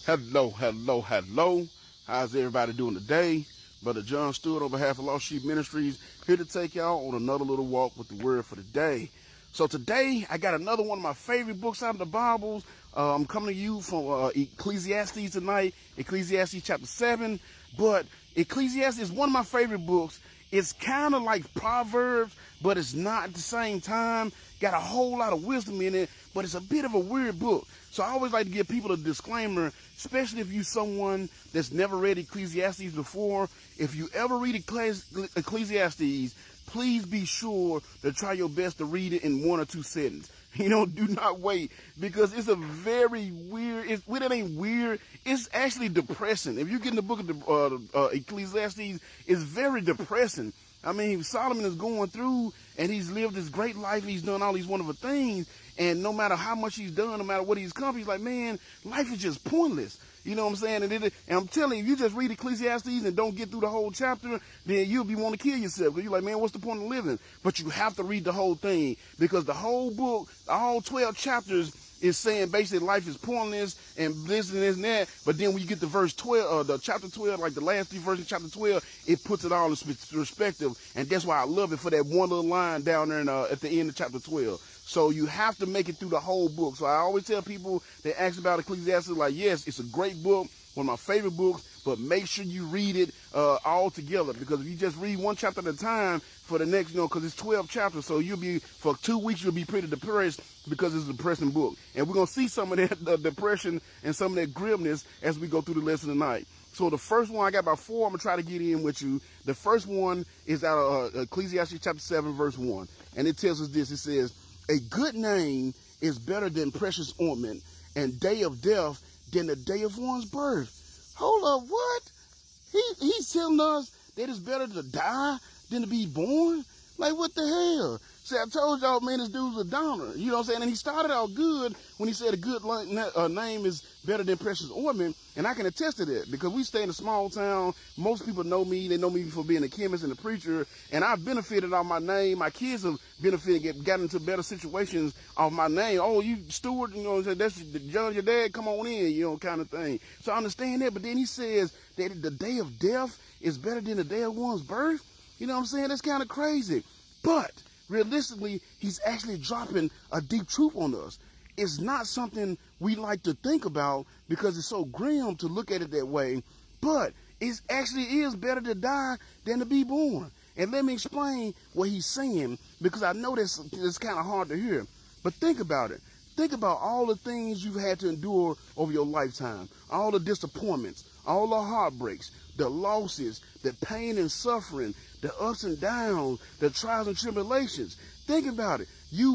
Hello. How's everybody doing today? Brother John Stewart on behalf of Lost Sheep Ministries, here to take y'all on another little walk with the word for the day. So today, I got another one of my favorite books out of the Bibles. I'm coming to you from Ecclesiastes tonight, Ecclesiastes chapter 7. But Ecclesiastes is one of my favorite books. It's kind of like Proverbs, but it's not at the same time. Got a whole lot of wisdom in it, but it's a bit of a weird book. So I always like to give people a disclaimer, especially if you're someone that's never read Ecclesiastes before. If you ever read Ecclesiastes, please be sure to try your best to read it in 1 or 2 sentences. Do not wait, because it's a very weird, it ain't weird, it's actually depressing. If you get in the book of Ecclesiastes, it's very depressing. I mean, Solomon is going through, and he's lived this great life, he's done all these wonderful things, and no matter how much he's done, no matter what he's come, he's like, man, life is just pointless. You know what I'm saying? And I'm telling you, if you just read Ecclesiastes and don't get through the whole chapter, then you'll be wanting to kill yourself. Because you're like, man, what's the point of living? But you have to read the whole thing, because the whole book, all 12 chapters, is saying basically life is pointless and this and this and that. But then when you get to verse 12, the chapter 12, like the last 3 verses of chapter 12, it puts it all in perspective. And that's why I love it for that one little line down there at the end of chapter 12. So you have to make it through the whole book. So I always tell people that ask about Ecclesiastes, like, yes, it's a great book, one of my favorite books, but make sure you read it all together. Because if you just read one chapter at a time for the next, because it's 12 chapters, so for 2 weeks, you'll be pretty depressed because it's a depressing book. And we're going to see some of that depression and some of that grimness as we go through the lesson tonight. So the first one, I got about 4, I'm going to try to get in with you. The first one is out of Ecclesiastes chapter 7, verse 1. And it tells us this, it says, a good name is better than precious ointment, and day of death than the day of one's birth. Hold up, what? He's telling us that it's better to die than to be born? Like, what the hell? See, I told y'all, man, this dude's a downer. You know what I'm saying? And he started out good when he said a good name is better than precious ointment. And I can attest to that, because we stay in a small town. Most people know me. They know me for being a chemist and a preacher. And I've benefited on my name. My kids have benefited, got into better situations off my name. Oh, you Stewart, that's John, your dad, come on in, kind of thing. So I understand that. But then he says that the day of death is better than the day of one's birth. You know what I'm saying? That's kind of crazy. But realistically, he's actually dropping a deep truth on us. It's not something we like to think about because it's so grim to look at it that way, but it actually is better to die than to be born. And let me explain what he's saying, because I know it's kind of hard to hear. But think about it. Think about all the things you've had to endure over your lifetime, all the disappointments, all the heartbreaks, the losses, the pain and suffering, the ups and downs, the trials and tribulations. Think about it.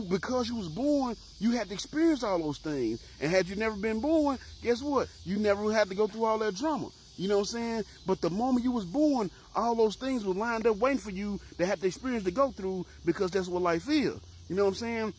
Because you was born, you had to experience all those things. And had you never been born, guess what? You never had to go through all that drama. You know what I'm saying? But the moment you was born, all those things were lined up waiting for you to have the experience to go through, because that's what life is. You know what I'm saying?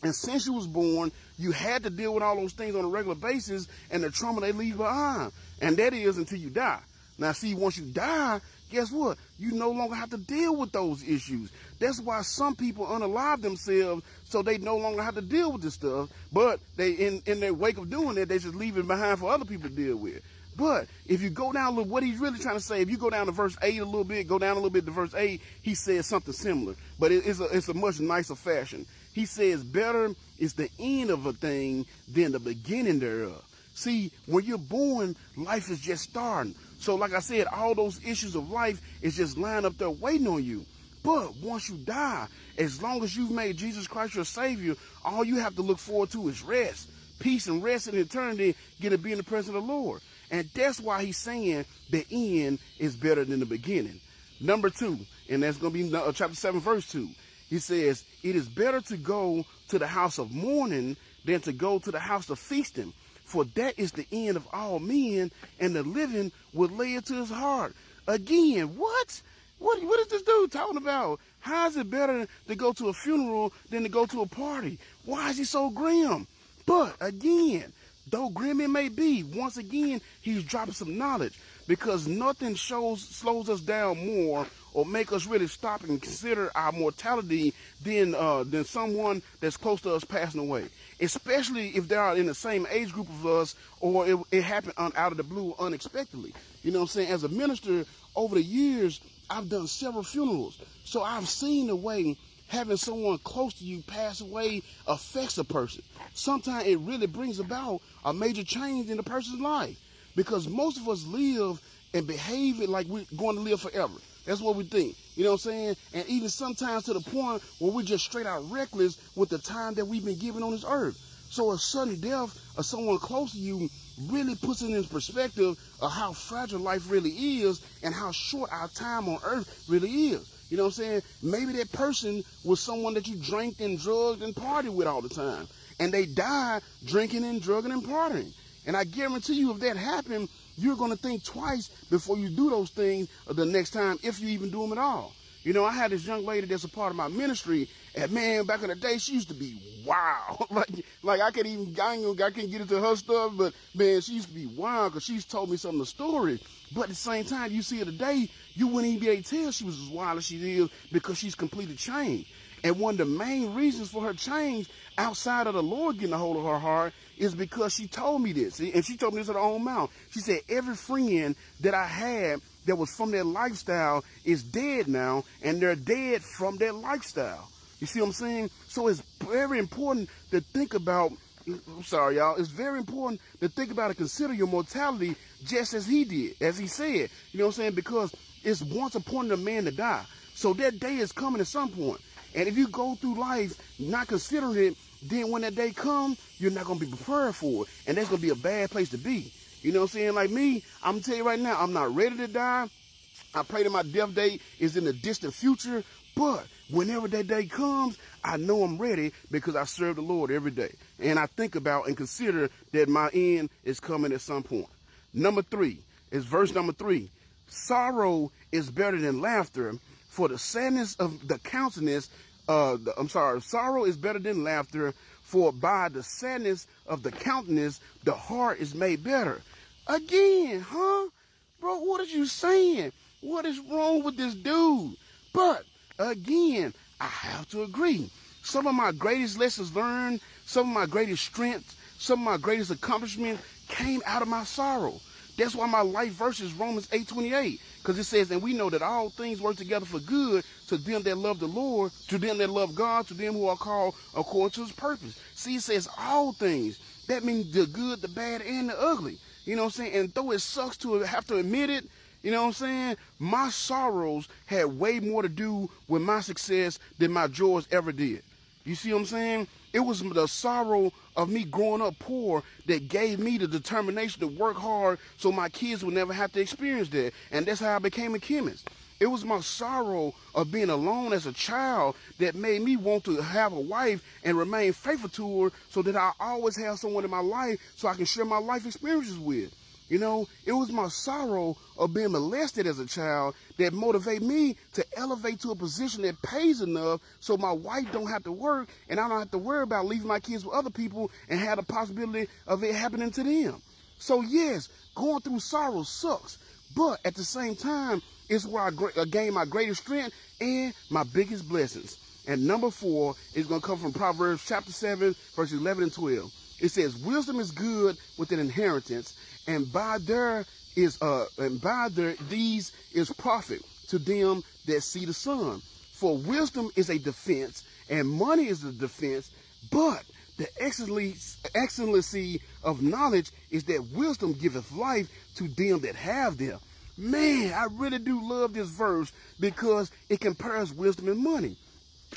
And since you was born, you had to deal with all those things on a regular basis and the trauma they leave behind. And that is until you die. Now, see, once you die, guess what? You no longer have to deal with those issues. That's why some people unalive themselves, so they no longer have to deal with this stuff. But they, in their wake of doing it, they just leave it behind for other people to deal with. But if you go down a little, what he's really trying to say, if you go down to verse 8 a little bit, go down a little bit to verse 8, he says something similar. But it's a much nicer fashion. He says, better is the end of a thing than the beginning thereof. See, when you're born, life is just starting. So like I said, all those issues of life is just lying up there waiting on you. But once you die, as long as you've made Jesus Christ your Savior, all you have to look forward to is rest. Peace and rest in eternity, get to be in the presence of the Lord. And that's why he's saying the end is better than the beginning. Number 2, and that's going to be chapter 7, verse 2. He says, it is better to go to the house of mourning than to go to the house of feasting. For that is the end of all men, and the living will lay it to his heart. Again, what? What is this dude talking about? How is it better to go to a funeral than to go to a party? Why is he so grim? But again, though grim it may be, once again, he's dropping some knowledge, because nothing slows us down more or make us really stop and consider our mortality than someone that's close to us passing away. Especially if they are in the same age group of us, or it happened out of the blue unexpectedly. You know what I'm saying? As a minister, over the years, I've done several funerals. So I've seen the way having someone close to you pass away affects a person. Sometimes it really brings about a major change in a person's life, because most of us live and behave it like we're going to live forever. That's what we think. You know what I'm saying? And even sometimes to the point where we're just straight out reckless with the time that we've been given on this earth. So a sudden death of someone close to you really puts it in perspective of how fragile life really is and how short our time on earth really is. You know what I'm saying? Maybe that person was someone that you drank and drugged and partied with all the time, and they died drinking and drugging and partying. And I guarantee you, if that happened, you're going to think twice before you do those things the next time, if you even do them at all. You know, I had this young lady that's a part of my ministry, and man, back in the day, she used to be wild. like I can't get into her stuff, but man, she used to be wild because she's told me some of the stories. But at the same time, you see her today, you wouldn't even be able to tell she was as wild as she is, because she's completely changed. And one of the main reasons for her change, outside of the Lord getting a hold of her heart, is because she told me this. And she told me this at her own mouth. She said, every friend that I had that was from that lifestyle is dead now, and they're dead from that lifestyle. You see what I'm saying? So it's very important to think about, I'm sorry, y'all. It's very important to think about and consider your mortality just as he did, as he said. You know what I'm saying? Because it's once appointed a man to die. So that day is coming at some point. And if you go through life not considering it, then when that day comes, you're not going to be prepared for it. And that's going to be a bad place to be. You know what I'm saying? Like me, I'm going to tell you right now, I'm not ready to die. I pray that my death date is in the distant future. But whenever that day comes, I know I'm ready, because I serve the Lord every day. And I think about and consider that my end is coming at some point. Number 3 is verse number 3. Sorrow is better than laughter, for the sadness of the countenance, sorrow is better than laughter, for by the sadness of the countenance, the heart is made better. Again, huh? Bro, what are you saying? What is wrong with this dude? But again, I have to agree. Some of my greatest lessons learned, some of my greatest strengths, some of my greatest accomplishments came out of my sorrow. That's why my life verse is Romans 8:28, because it says, and we know that all things work together for good to them that love the Lord, to them that love God, to them who are called according to his purpose. See, it says all things. That means the good, the bad, and the ugly. You know what I'm saying? And though it sucks to have to admit it, you know what I'm saying? My sorrows had way more to do with my success than my joys ever did. You see what I'm saying? It was the sorrow of me growing up poor that gave me the determination to work hard so my kids would never have to experience that. And that's how I became a chemist. It was my sorrow of being alone as a child that made me want to have a wife and remain faithful to her, so that I always have someone in my life so I can share my life experiences with. You know, it was my sorrow of being molested as a child that motivated me to elevate to a position that pays enough so my wife don't have to work, and I don't have to worry about leaving my kids with other people and have the possibility of it happening to them. So yes, going through sorrow sucks, but at the same time, it's where I gain my greatest strength and my biggest blessings. And number 4 is going to come from Proverbs chapter 7, verses 11 and 12. It says, wisdom is good with an inheritance, and by these is profit to them that see the sun. For wisdom is a defense, and money is a defense, but the excellency of knowledge is that wisdom giveth life to them that have them. Man, I really do love this verse, because it compares wisdom and money.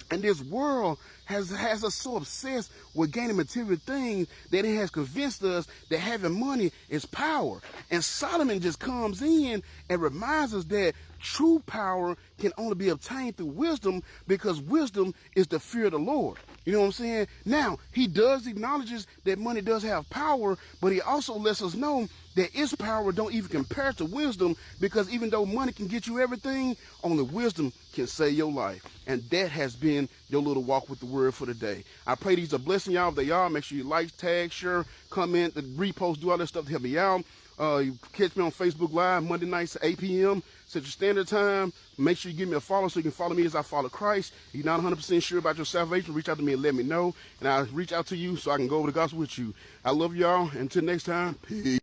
And this world has us so obsessed with gaining material things that it has convinced us that having money is power. And Solomon just comes in and reminds us that true power can only be obtained through wisdom, because wisdom is the fear of the Lord. You know what I'm saying? Now, he does acknowledges that money does have power, but he also lets us know that its power don't even compare to wisdom, because even though money can get you everything, only wisdom can save your life. And that has been your little walk with the word for the day. I pray these are blessing y'all. If they are, make sure you like, tag, share, comment, repost, do all that stuff to help me out. You catch me on Facebook Live Monday nights at 8 p.m. Central Standard Time. Make sure you give me a follow so you can follow me as I follow Christ. If you're not 100% sure about your salvation, reach out to me and let me know. And I'll reach out to you so I can go over the gospel with you. I love y'all. Until next time, peace.